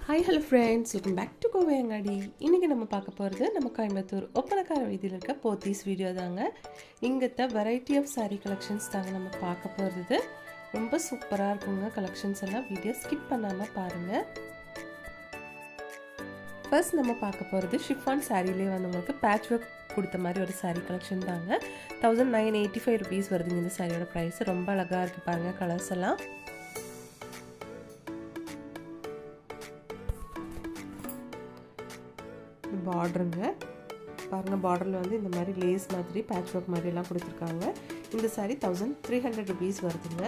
Hi hello friends, welcome back to Kovai Angadi. இன்னைக்கு நம்ம பார்க்க போறது நம்ம கோயம்புத்தூர் ஒப்பனக்கார வீதியில இருக்க போத்தீஸ் வீடியோ தாங்க. இங்கத்த variety of saree collections தாங்க நம்ம பார்க்க போறது. ரொம்ப சூப்பரா இருக்குங்க collections எல்லாம். வீடியோ ஸ்கிப் பண்ணாம பாருங்க. ஃபர்ஸ்ட் நம்ம பார்க்க போறது chiffon sareeலே வந்து உங்களுக்கு patch work கொடுத்த மாதிரி ஒரு saree collection தாங்க. 1985 rupees வருதுங்க இந்த சாரியோட price. ரொம்ப அழகா இருக்கு பாருங்க கலர்ஸ் எல்லாம். பார்டருங்க பாருங்க பார்டர்ல வந்து இந்த மாதிரி லேஸ் மாதிரி பேட்ச் ஒர்க் மாதிரி எல்லாம் கொடுத்திருக்காங்க. இந்த saree 1300 rupees வருதுங்க.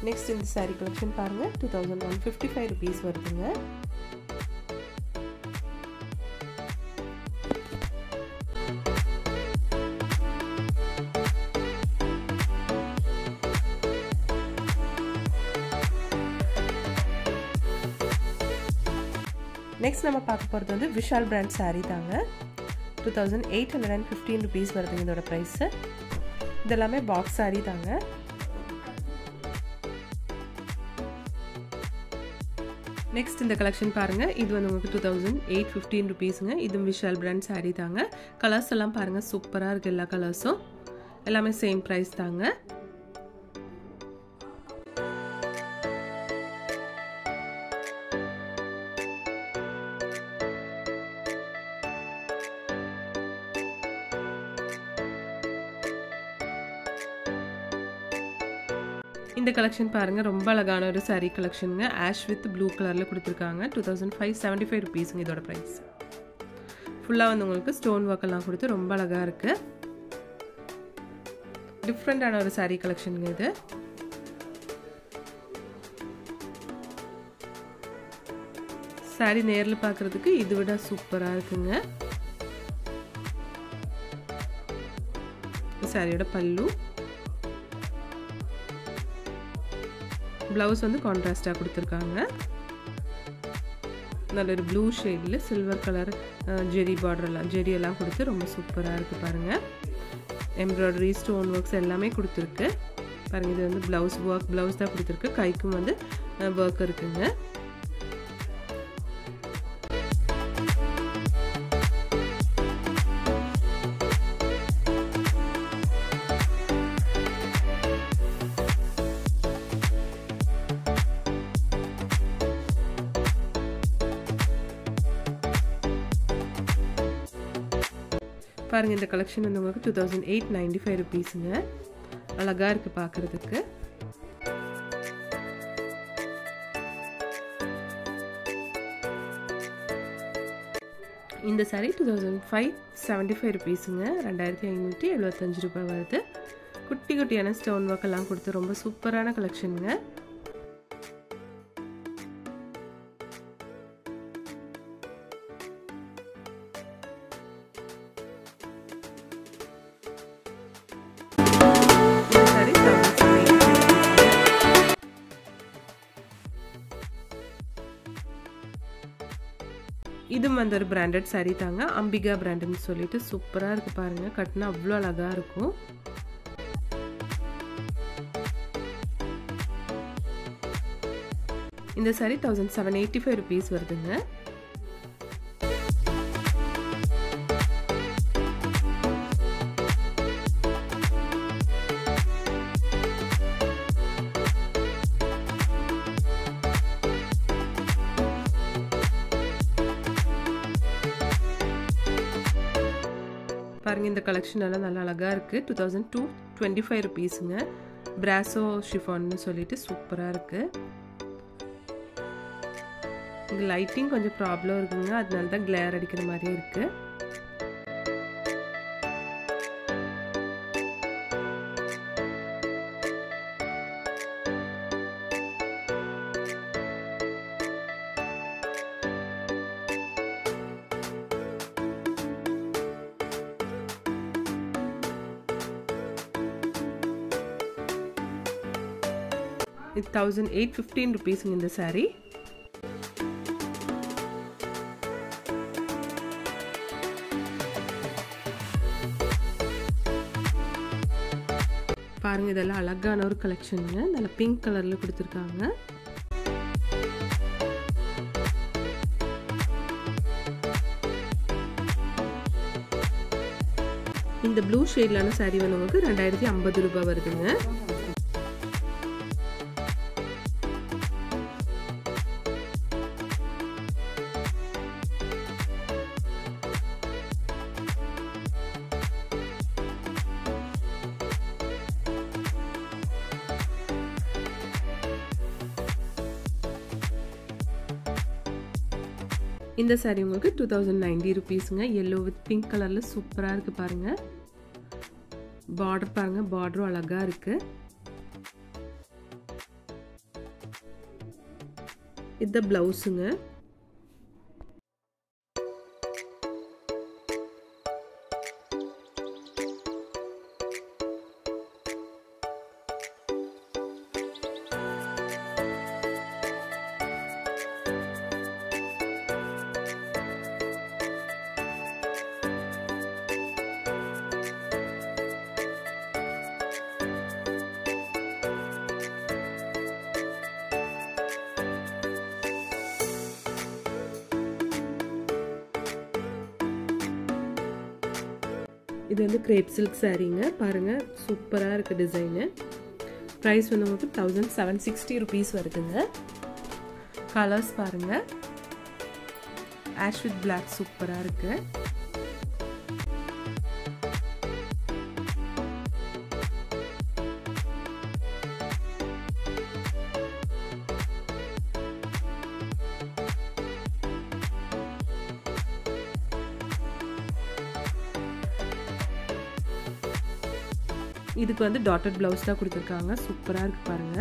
நெக்ஸ்ட் இந்த saree collection பாருங்க 2155 rupees வருதுங்க. நெக்ஸ்ட் நம்ம பார்க்க போறது வந்து விஷால் பிராண்ட் saree தாங்க. 2815 rupees வருதுங்க இதோட பிரைஸ். இதெல்லாமே பாக்ஸ் saree தாங்க. நெக்ஸ்ட் இந்த கலெக்ஷன் பாருங்க. இது வந்து உங்களுக்கு 2815 rupeesங்க. இது விஷால் பிராண்ட் saree தாங்க. கலர்ஸ் எல்லாம் பாருங்க சூப்பரா இருக்கு எல்லா கலர்ஸும். எல்லாமே சேம் பிரைஸ் தாங்க. இந்த கலெக்ஷன் பாருங்க ரொம்ப அழகான ஒரு saree கலெக்ஷனுங்க. ஆஷ் வித் ப்ளூ கலர்ல கொடுத்திருக்காங்க. 2575 rupeesங்க இதோட பிரைஸ். ஃபுல்லா வந்து உங்களுக்கு ஸ்டோன் வர்க் எல்லாம் கொடுத்து ரொம்ப அழகா இருக்கு. டிஃபரண்டான ஒரு saree கலெக்ஷனுங்க இது. saree நேர்ல பார்க்கிறதுக்கு இது விட சூப்பரா இருக்குங்க. சாரியோட பல்லு ब्लाउज வந்து கான்ட்ராஸ்டா கொடுத்திருக்காங்க. நல்ல ஒரு ப்ளூ ஷேட்ல சில்வர் கலர் ஜெரி பார்டர் எல்லாம் ஜெரி எல்லாம் கொடுத்து ரொம்ப சூப்பரா இருக்கு பாருங்க. எம்ப்ராய்டரி ஸ்டோன் வர்க்ஸ் எல்லாமே கொடுத்திருக்கு. பாருங்க இது வந்து ப்ளவுஸ் தான் கொடுத்திருக்கு. கைக்கும் வந்து வர்க் இருக்குங்க. பாருங்க இந்த கலெக்ஷன் வந்து உங்களுக்கு 2895 rupeesங்க. அழகா இருக்கு பார்க்கிறதுக்கு. இந்த saree 2575 rupeesங்க. 2575 ரூபாய் வருது. குட்டி குட்டியான ஸ்டோன் வர்க் எல்லாம் கொடுத்து ரொம்ப சூப்பரான கலெக்ஷனுங்க. இது வந்து ஒரு பிராண்டட் saree தாங்க. அம்பிகா பிராண்ட்னு சொல்லிட்டு சூப்பரா இருக்கு பாருங்க. கட்டினா அவ்வளோ அழகா இருக்கும். இந்த saree 1785 rupees வருதுங்க. பாருங்க இந்த கலெக்ஷன் எல்லாம் நல்லா அழகா இருக்கு. 2225 rupeesங்க. பிராசோ ஷிஃபான்னு சொல்லிட்டு சூப்பரா இருக்கு. இந்த லைட்டிங் கொஞ்சம் ப்ராப்ளம் இருக்குங்க. அதனால தான் கிளேர் அடிக்கிற மாதிரி இருக்கு. இது 1815 rupees இந்த saree. பாருங்கள், இதெல்லாம் அழகான ஒரு கலெக்ஷனுங்க. நல்ல பிங்க் கலரில் கொடுத்துருக்காங்க. இந்த ப்ளூ ஷேட்லான சாரீ வந்து உங்களுக்கு 2050 ரூபாய் வருதுங்க. இந்த சாரீ உங்களுக்கு 2090 rupeesங்க. yellow with pink கலர்ல சூப்பரா இருக்கு பாருங்க. பார்டர் பாருங்க, பார்டரும் அழகா இருக்கு. இது பிளவுஸுங்க. இது வந்து கிரேப் சில்க் சாரீங்க. பாருங்க, சூப்பரா இருக்கு டிசைன். பிரைஸ் வந்து உங்களுக்கு 1760 rupees வருதுங்க. கலர்ஸ் பாருங்க, ஆஷ் வித் பிளாக் சூப்பரா இருக்கு. இதுக்கு வந்து டாட்டட் பிளவுஸ் தான் கொடுத்துருக்காங்க. சூப்பராக இருக்கு பாருங்க.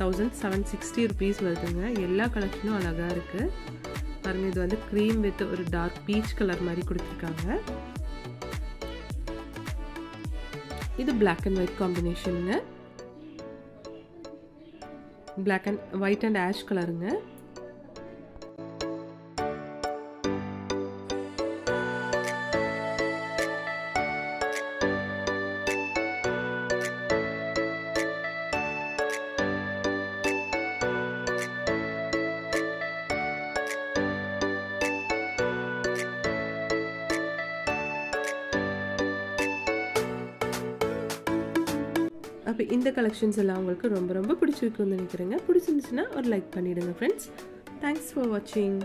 1760 rupees வருதுங்க. எல்லா கலெக்ஷனும் அழகா இருக்கு பாருங்க. இது வந்து க்ரீம் வித் ஒரு டார்க் பீச் கலர் மாதிரி கொடுத்துருக்காங்க. இது பிளாக் அண்ட் ஒயிட் காம்பினேஷனுங்க. Black and white and ash கலருங்க. அப்போ இந்த கலெக்ஷன்ஸ் எல்லாம் உங்களுக்கு ரொம்ப ரொம்ப பிடிச்சிருக்குன்னு நினைக்கிறேங்க. பிடிச்சிருந்துச்சுன்னா ஒரு லைக் பண்ணிவிடுங்க ஃப்ரெண்ட்ஸ். தேங்க்ஸ் ஃபார் வாட்சிங்.